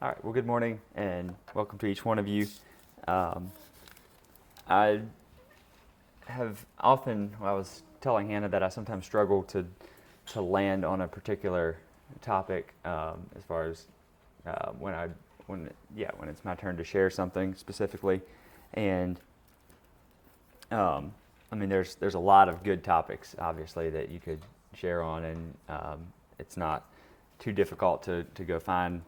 All right, well, good morning and welcome to each one of you. Um, I have often, I was telling Hannah that I sometimes struggle to land on a particular topic as far as when it's my turn to share something specifically. And I mean, there's a lot of good topics, obviously, that you could share on, and it's not too difficult to go find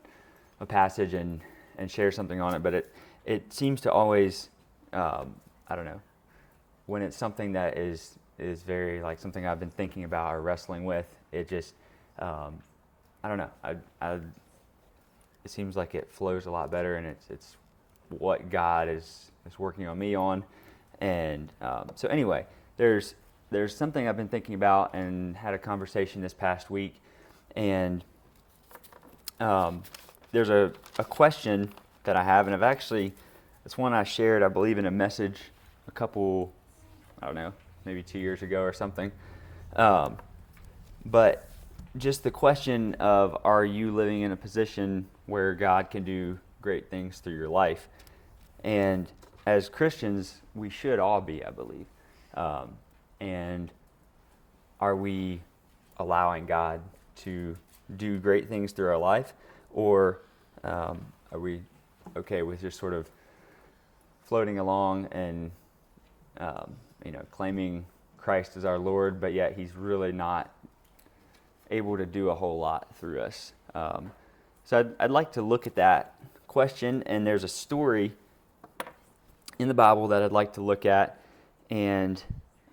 a passage and share something on it. But it seems to always, I don't know, when it's something that is very like something I've been thinking about or wrestling with, it just, I don't know, it seems like it flows a lot better, and it's what God is working on me on. And so anyway, there's something I've been thinking about and had a conversation this past week, and there's a question that I have, and it's one I shared, I believe, in a message a couple, I don't know, maybe 2 years ago or something. But just the question of, are you living in a position where God can do great things through your life? And as Christians, we should all be, I believe. And are we allowing God to do great things through our life? Or are we okay with just sort of floating along and, claiming Christ as our Lord, but yet He's really not able to do a whole lot through us? So I'd like to look at that question, and there's a story in the Bible that I'd like to look at, and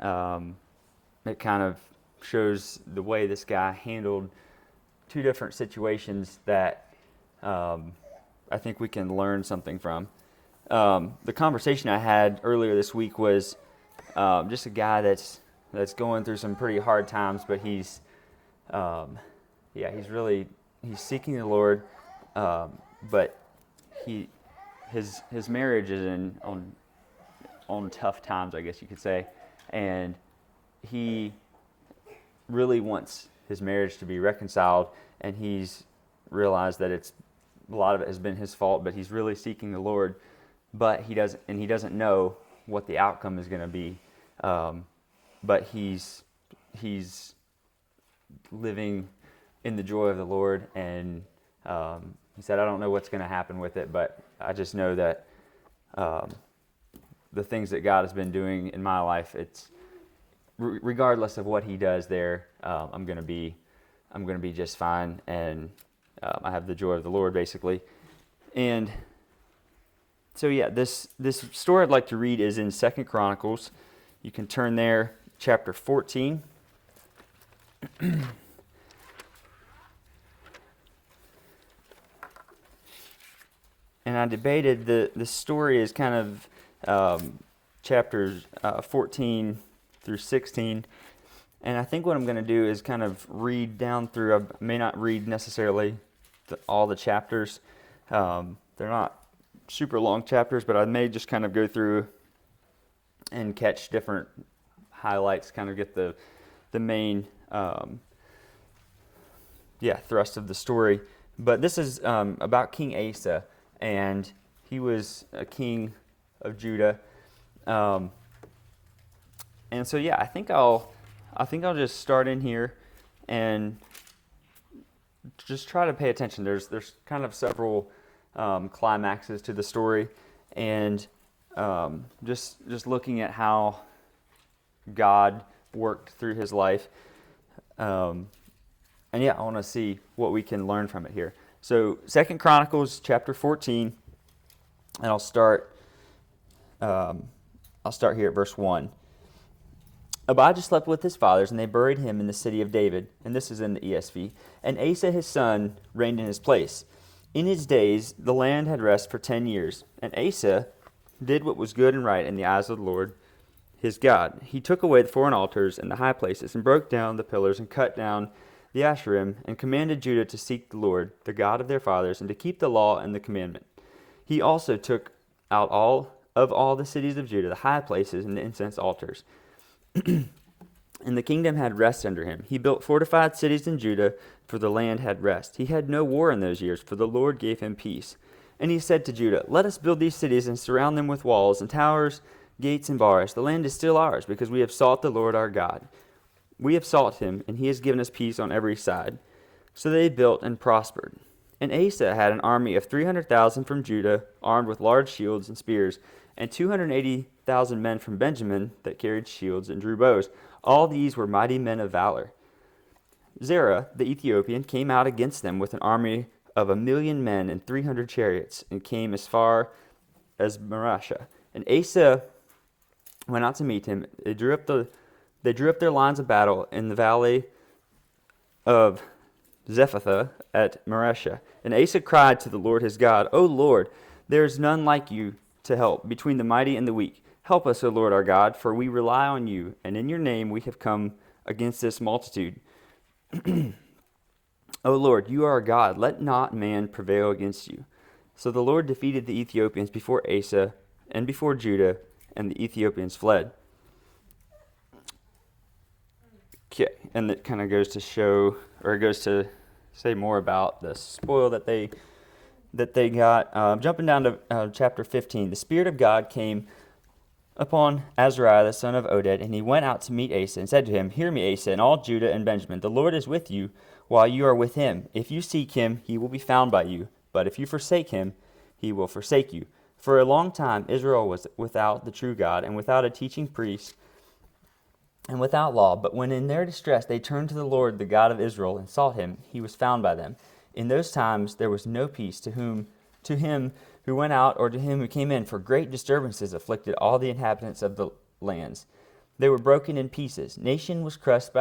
it kind of shows the way this guy handled two different situations that I think we can learn something from. The conversation I had earlier this week was just a guy that's going through some pretty hard times, but he's seeking the Lord, but his marriage is on tough times, I guess you could say, and he really wants his marriage to be reconciled, and he's realized that a lot of it has been his fault, but he's really seeking the Lord, but he doesn't know what the outcome is going to be, but he's living in the joy of the Lord, and he said, I don't know what's going to happen with it, but I just know that the things that God has been doing in my life, it's regardless of what He does there, I'm going to be just fine, and I have the joy of the Lord, basically. And so yeah, this story I'd like to read is in 2 Chronicles. You can turn there, chapter 14. And I debated the story is kind of chapters 14 through 16. And I think what I'm going to do is kind of read down through. I may not read necessarily all the chapters. They're not super long chapters, but I may just kind of go through and catch different highlights, kind of get the main thrust of the story. But this is about King Asa, and he was a king of Judah. And so yeah, I think I'll just start in here and just try to pay attention. There's kind of several climaxes to the story, and just looking at how God worked through his life. And yeah, I want to see what we can learn from it here. So 2 Chronicles chapter 14, and I'll start here at verse 1. Abijah slept with his fathers, and they buried him in the city of David. And this is in the ESV. And Asa his son reigned in his place. In his days the land had rest for 10 years. And Asa did what was good and right in the eyes of the Lord his God. He took away the foreign altars and the high places, and broke down the pillars, and cut down the Asherim, and commanded Judah to seek the Lord, the God of their fathers, and to keep the law and the commandment. He also took out all the cities of Judah, the high places, and the incense altars. and the kingdom had rest under him. He built fortified cities in Judah, for the land had rest. He had no war in those years, for the Lord gave him peace. And he said to Judah, let us build these cities and surround them with walls and towers, gates and bars. The land is still ours, because we have sought the Lord our God. We have sought him, and he has given us peace on every side. So they built and prospered. And Asa had an army of 300,000 from Judah, armed with large shields and spears, and 280,000 men from Benjamin that carried shields and drew bows. All these were mighty men of valor. Zerah, the Ethiopian, came out against them with an army of 1,000,000 men and 300 chariots, and came as far as Mareshah. And Asa went out to meet him. They drew up their lines of battle in the valley of Zephathah at Mareshah. And Asa cried to the Lord his God, O Lord, there is none like you to help between the mighty and the weak. Help us, O Lord our God, for we rely on you, and in your name we have come against this multitude. O Lord, you are our God. Let not man prevail against you. So the Lord defeated the Ethiopians before Asa and before Judah, and the Ethiopians fled. Okay, and that kind of goes to show, or it goes to say more about the spoil that they got. Jumping down to chapter 15, the Spirit of God came upon Azariah the son of Oded, and he went out to meet Asa and said to him, Hear me, Asa, and all Judah and Benjamin. The Lord is with you while you are with him. If you seek him, he will be found by you. But if you forsake him, he will forsake you. For a long time Israel was without the true God, and without a teaching priest, and without law. But when in their distress they turned to the Lord, the God of Israel, and sought him, he was found by them. In those times there was no peace to him who went out, or to him who came in, for great disturbances afflicted all the inhabitants of the lands. They were broken in pieces. Nation was crushed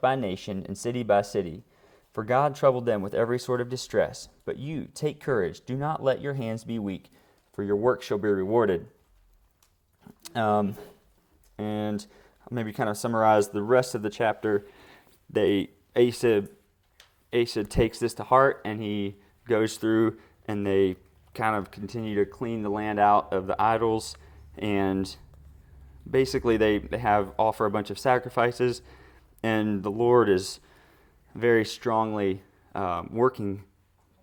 by nation, and city by city. For God troubled them with every sort of distress. But you, take courage. Do not let your hands be weak, for your work shall be rewarded. And I'll maybe kind of summarize the rest of the chapter. Asa takes this to heart, and he goes through, and they kind of continue to clean the land out of the idols, and basically they offer a bunch of sacrifices, and the Lord is very strongly working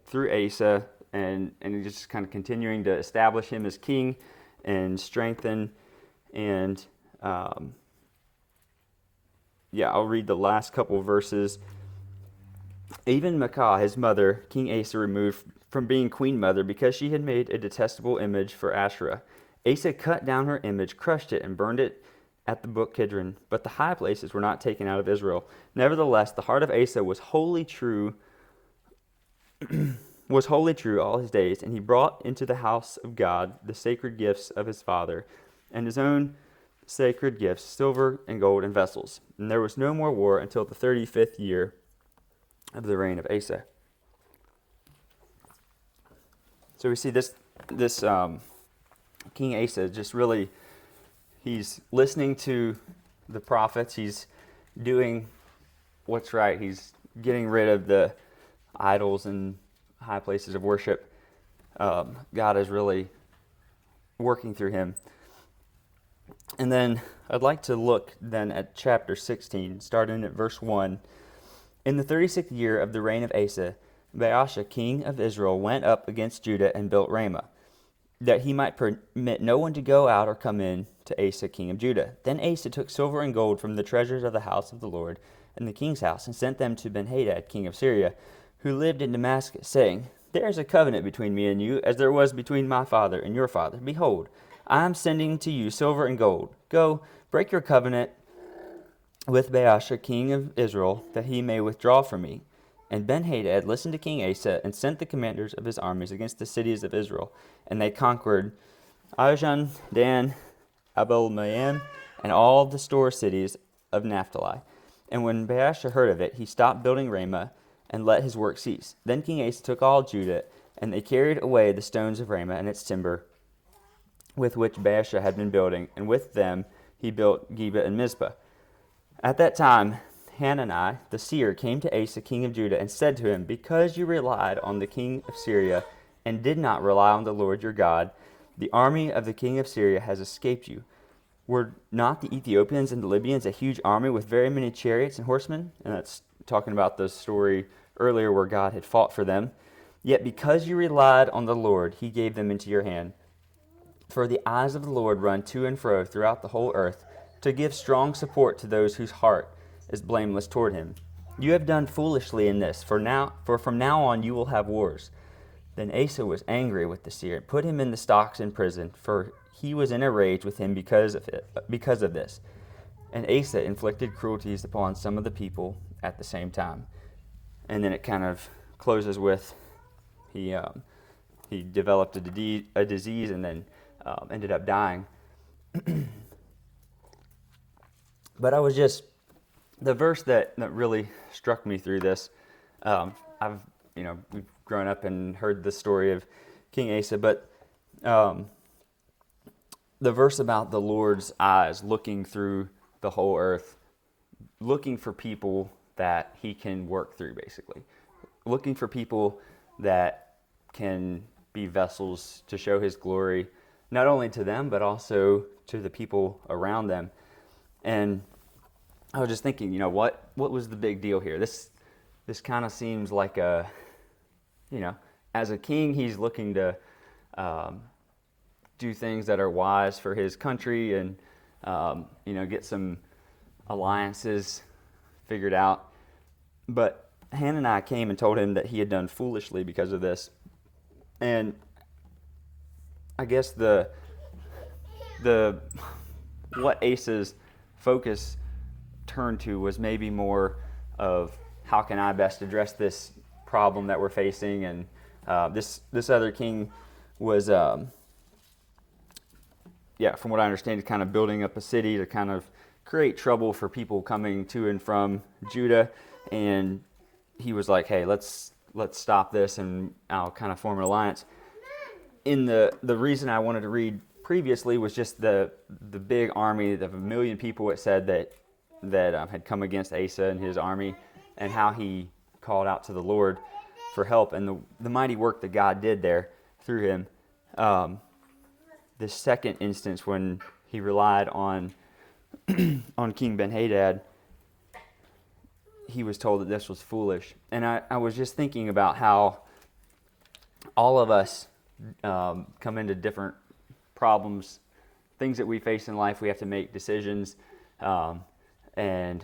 through Asa, and he's just kind of continuing to establish him as king and strengthen. And I'll read the last couple verses. Even Maacah, his mother, King Asa removed from being queen mother because she had made a detestable image for Asherah. Asa cut down her image, crushed it, and burned it at the brook Kidron. But the high places were not taken out of Israel. Nevertheless, the heart of Asa was wholly true all his days, and he brought into the house of God the sacred gifts of his father, and his own sacred gifts, silver and gold and vessels. And there was no more war until the 35th year of the reign of Asa. So we see this King Asa just really, he's listening to the prophets. He's doing what's right. He's getting rid of the idols and high places of worship. God is really working through him. And then I'd like to look then at chapter 16, starting at verse 1. In the 36th year of the reign of Asa, Baasha, king of Israel, went up against Judah and built Ramah, that he might permit no one to go out or come in to Asa, king of Judah. Then Asa took silver and gold from the treasures of the house of the Lord and the king's house, and sent them to Ben-Hadad, king of Syria, who lived in Damascus, saying, There is a covenant between me and you, as there was between my father and your father. Behold, I am sending to you silver and gold. Go, break your covenant with Baasha, king of Israel, that he may withdraw from me. And Ben-Hadad listened to King Asa, and sent the commanders of his armies against the cities of Israel. And they conquered Ijon, Dan, Abel-Maim, and all the store cities of Naphtali. And when Baasha heard of it, he stopped building Ramah, and let his work cease. Then King Asa took all Judah, and they carried away the stones of Ramah and its timber, with which Baasha had been building, and with them he built Geba and Mizpah. At that time Hanani the seer came to Asa, king of Judah, and said to him, Because you relied on the king of Syria, and did not rely on the Lord your God, the army of the king of Syria has escaped you. Were not the Ethiopians and the Libyans a huge army with very many chariots and horsemen? And that's talking about the story earlier where God had fought for them. Yet because you relied on the Lord, he gave them into your hand. For the eyes of the Lord run to and fro throughout the whole earth, to give strong support to those whose heart is blameless toward him. You have done foolishly in this, for from now on you will have wars. Then Asa was angry with the seer, and put him in the stocks in prison, for he was in a rage with him because of this. And Asa inflicted cruelties upon some of the people at the same time. And then it kind of closes with he developed a disease and then ended up dying. But I was just, the verse that really struck me through this, we've grown up and heard the story of King Asa, but the verse about the Lord's eyes looking through the whole earth, looking for people that he can work through, basically. Looking for people that can be vessels to show his glory, not only to them, but also to the people around them. And I was just thinking, what was the big deal here? This kind of seems like as a king, he's looking to do things that are wise for his country and, get some alliances figured out. But Hananiah came and told him that he had done foolishly because of this. And I guess what Asa's focus turned to was maybe more of how can I best address this problem that we're facing. And this other king was, from what I understand, kind of building up a city to kind of create trouble for people coming to and from Judah. And he was like, hey, let's stop this, and I'll kind of form an alliance. In the reason I wanted to read previously was just the big army of 1 million people, it said that had come against Asa and his army, and how he called out to the Lord for help, and the mighty work that God did there through him. The second instance when he relied on King Ben-Hadad, he was told that this was foolish. And I was just thinking about how all of us come into different problems, things that we face in life. We have to make decisions, and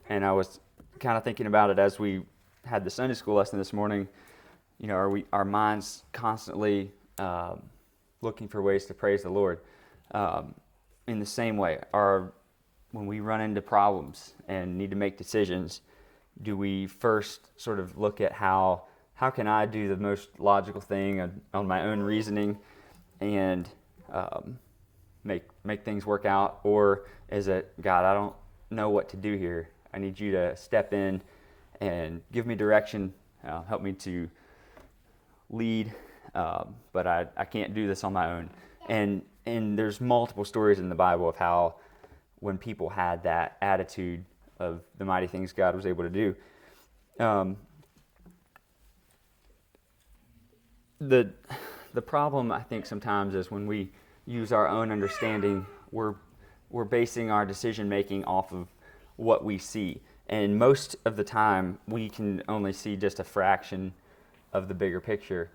I was kind of thinking about it as we had the Sunday school lesson this morning. Are our minds constantly looking for ways to praise the Lord? In the same way, when we run into problems and need to make decisions, do we first sort of look at how can I do the most logical thing on my own reasoning and make things work out? Or is it, God, I don't know what to do here. I need you to step in and give me direction, help me to lead, but I can't do this on my own. And there's multiple stories in the Bible of how when people had that attitude of the mighty things God was able to do. The problem, I think, sometimes is when we use our own understanding, we're basing our decision making off of what we see, and most of the time we can only see just a fraction of the bigger picture,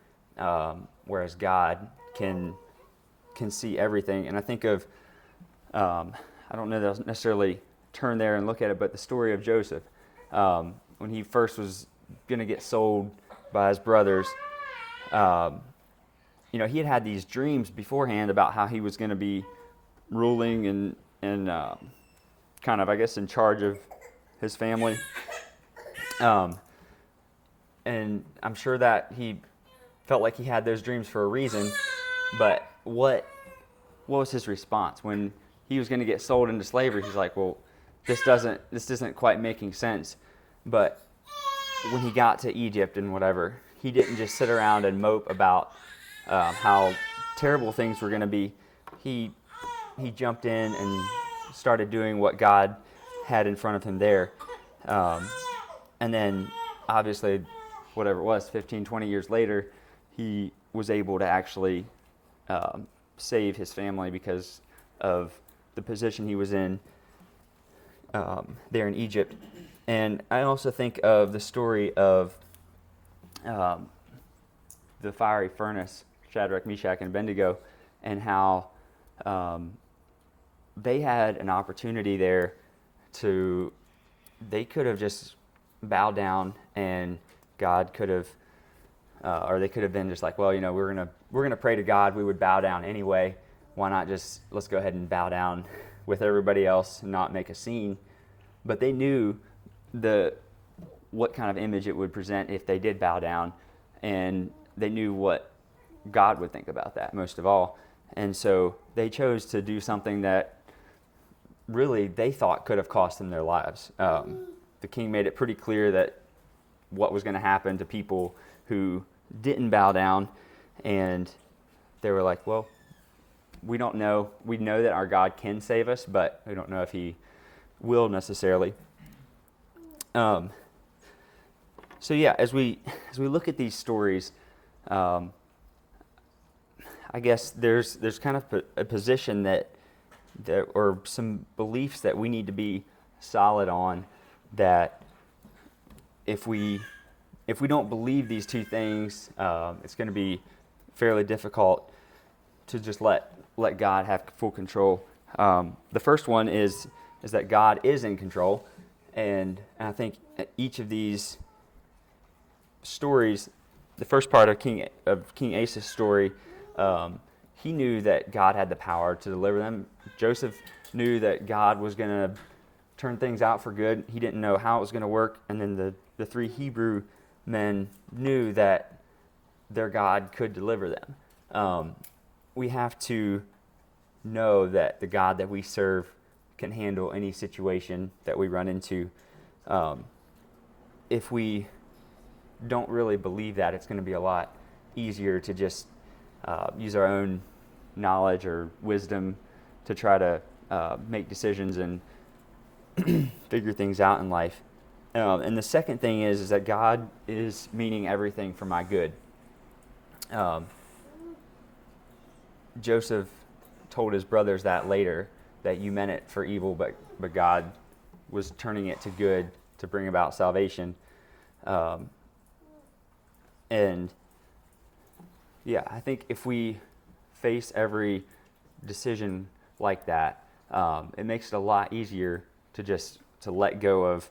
whereas God can see everything. And I think of I don't know that I'll necessarily turn there and look at it, but the story of Joseph, when he first was going to get sold by his brothers, he had these dreams beforehand about how he was going to be ruling and kind of, I guess, in charge of his family. And I'm sure that he felt like he had those dreams for a reason, but what was his response when he was going to get sold into slavery? He's like, well, this isn't quite making sense. But when he got to Egypt and whatever, he didn't just sit around and mope about how terrible things were going to be. He jumped in and started doing what God had in front of him there. And then, obviously, whatever it was, 15, 20 years later, he was able to actually save his family because of the position he was in there in Egypt. And I also think of the story of the fiery furnace, Shadrach, Meshach, and Abednego, and how they had an opportunity there they could have just bowed down, and God could have, or they could have been just like, well, we're gonna pray to God. We would bow down anyway. Why not let's go ahead and bow down with everybody else and not make a scene? But they knew what kind of image it would present if they did bow down, and they knew what God would think about that most of all. And so they chose to do something that really they thought could have cost them their lives. The king made it pretty clear that what was going to happen to people who didn't bow down, and they were like, well, we don't know. We know that our God can save us, but we don't know if he will necessarily. So yeah, as we look at these stories, I guess there's kind of a position that or some beliefs that we need to be solid on, that if we don't believe these two things, it's going to be fairly difficult to just let God have full control. The first one is that God is in control, and I think each of these stories, the first part of King Asa's story, he knew that God had the power to deliver them. Joseph knew that God was going to turn things out for good. He didn't know how it was going to work. And then the three Hebrew men knew that their God could deliver them. We have to know that the God that we serve can handle any situation that we run into. If we don't really believe that, it's going to be a lot easier to just use our own knowledge or wisdom to try to make decisions and figure things out in life. And the second thing is that God is meaning everything for my good. Joseph told his brothers that later, that you meant it for evil, but God was turning it to good to bring about salvation. And yeah, I think if we face every decision like that, it makes it a lot easier to let go of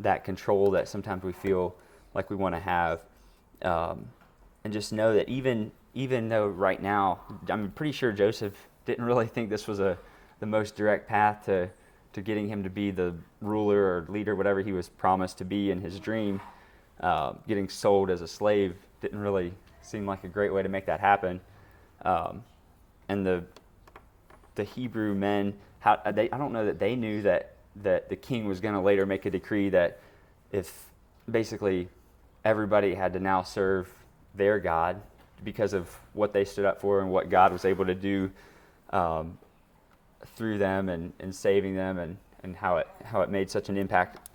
that control that sometimes we feel like we want to have, and just know that even though right now, I'm pretty sure Joseph didn't really think this was the most direct path to getting him to be the ruler or leader, whatever he was promised to be in his dream. Getting sold as a slave didn't really seem like a great way to make that happen. And the Hebrew men, I don't know that they knew that the king was going to later make a decree that if basically everybody had to now serve their God because of what they stood up for and what God was able to do through them and saving them, and how it made such an impact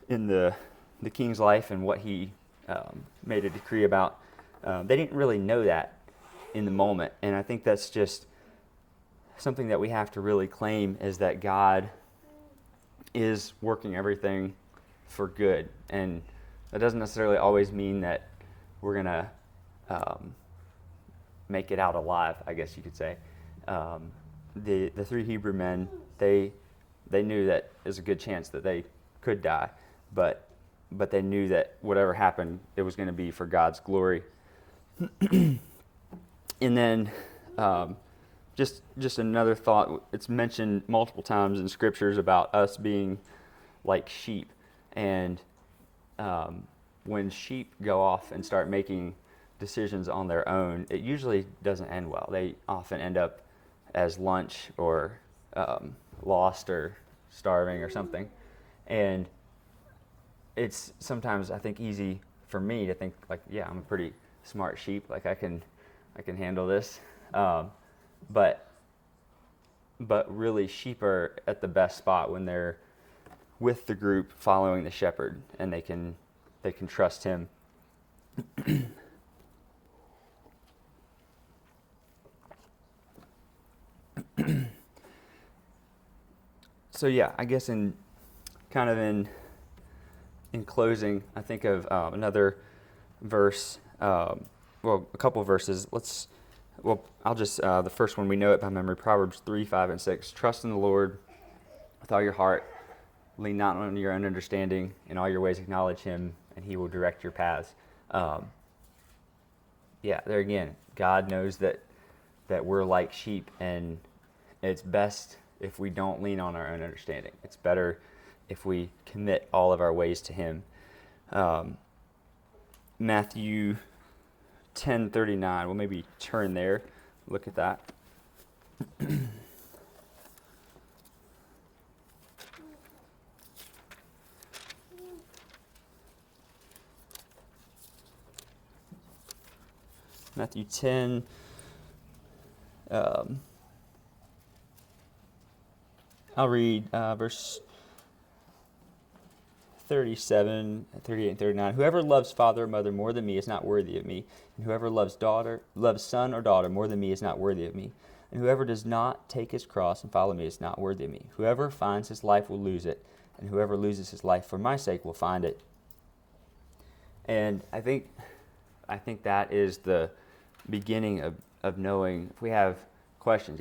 in the king's life and what he made a decree about. They didn't really know that in the moment, and I think that's just something that we have to really claim, is that God is working everything for good. And that doesn't necessarily always mean that we're going to make it out alive, I guess you could say. The three Hebrew men, they knew that there's a good chance that they could die, but they knew that whatever happened, it was going to be for God's glory. And then just another thought, it's mentioned multiple times in scriptures about us being like sheep. And when sheep go off and start making decisions on their own, it usually doesn't end well. They often end up as lunch or lost or starving or something. And it's sometimes, I think, easy for me to think like, yeah, I'm a pretty smart sheep, like I can handle this. But really, sheep are at the best spot when they're with the group following the shepherd, and they can trust him. So yeah, I guess in closing, I think of another verse. Well, a couple of verses. I'll just the first one we know it by memory. Proverbs 3:5 and 6. Trust in the Lord with all your heart. Lean not on your own understanding. In all your ways acknowledge Him, and He will direct your paths. There again, God knows that we're like sheep, and it's best if we don't lean on our own understanding. It's better if we commit all of our ways to Him. Matthew 10:39. We'll maybe turn there. Look at that. Matthew 10. I'll read verse 37, 38, and 39. Whoever loves father or mother more than me is not worthy of me, and whoever loves son or daughter more than me is not worthy of me. And whoever does not take his cross and follow me is not worthy of me. Whoever finds his life will lose it, and whoever loses his life for my sake will find it. And I think that is the beginning of knowing. If we have questions,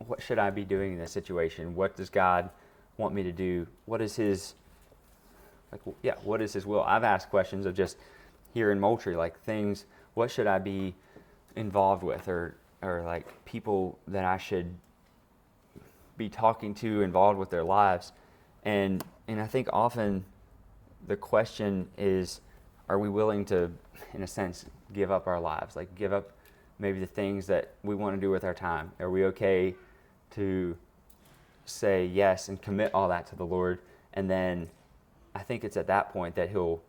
what should I be doing in this situation? What does God want me to do? What is His will? I've asked questions of just here in Moultrie, like things, what should I be involved with, or like people that I should be talking to, involved with their lives. And I think often the question is, are we willing to, in a sense, give up our lives? Like give up maybe the things that we want to do with our time? Are we okay to say yes and commit all that to the Lord? And then I think it's at that point that He'll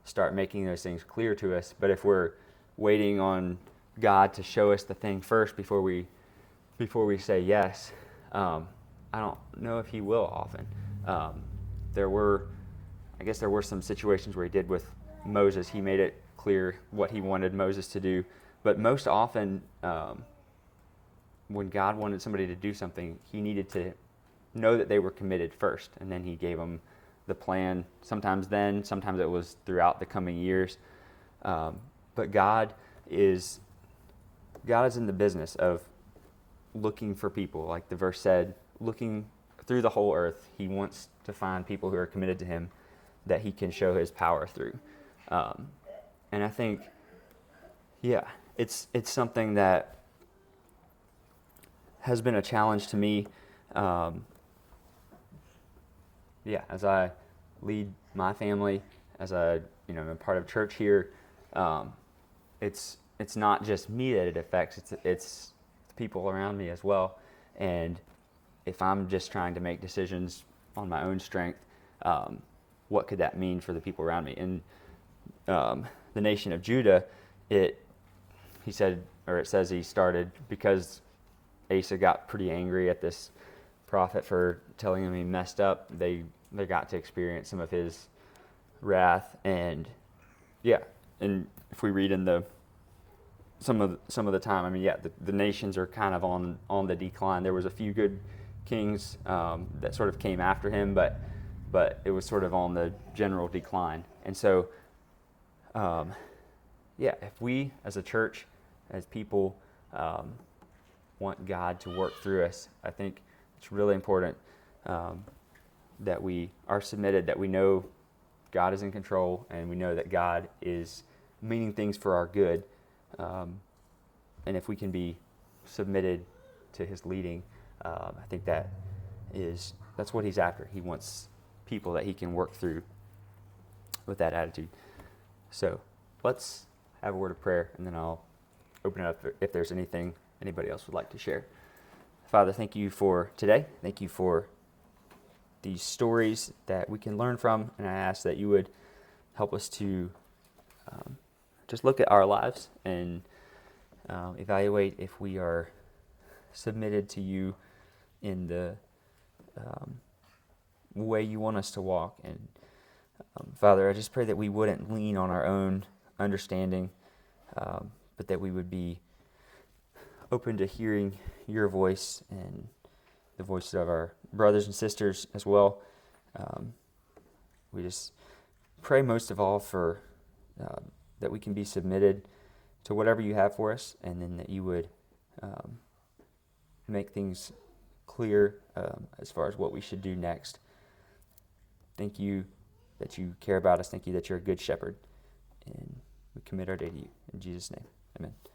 start making those things clear to us. But if we're waiting on God to show us the thing first before we say yes, I don't know if He will often. There were some situations where He did with Moses. He made it clear what He wanted Moses to do. But most often, when God wanted somebody to do something, He needed to know that they were committed first, and then He gave them the plan. Sometimes it was throughout the coming years. But God is in the business of looking for people, like the verse said, looking through the whole earth. He wants to find people who are committed to Him that He can show His power through. And I think, it's something that has been a challenge to me. As I lead my family, as I'm a part of church here, it's not just me that it affects, it's the people around me as well. And if I'm just trying to make decisions on my own strength, what could that mean for the people around me? And the nation of Judah, it says he started because Asa got pretty angry at this prophet for telling him he messed up. They got to experience some of his wrath, and if we read in some of the time, the nations are kind of on the decline. There was a few good kings that sort of came after him, but it was sort of on the general decline. And so, if we as a church, as people, want God to work through us, I think it's really important that we are submitted, that we know God is in control, and we know that God is meaning things for our good. And if we can be submitted to His leading, I think that's what He's after. He wants people that He can work through with that attitude. So let's have a word of prayer, and then I'll open it up if there's anything anybody else would like to share. Father, thank You for today. Thank You for these stories that we can learn from, and I ask that You would help us to just look at our lives and evaluate if we are submitted to You in the way You want us to walk. And Father, I just pray that we wouldn't lean on our own understanding, but that we would be open to hearing Your voice and the voices of our brothers and sisters as well. We just pray most of all for that we can be submitted to whatever you have for us, and then that you would make things clear as far as what we should do next. Thank you that you care about us. Thank you that you're a good shepherd. And we commit our day to you. In Jesus' name, amen.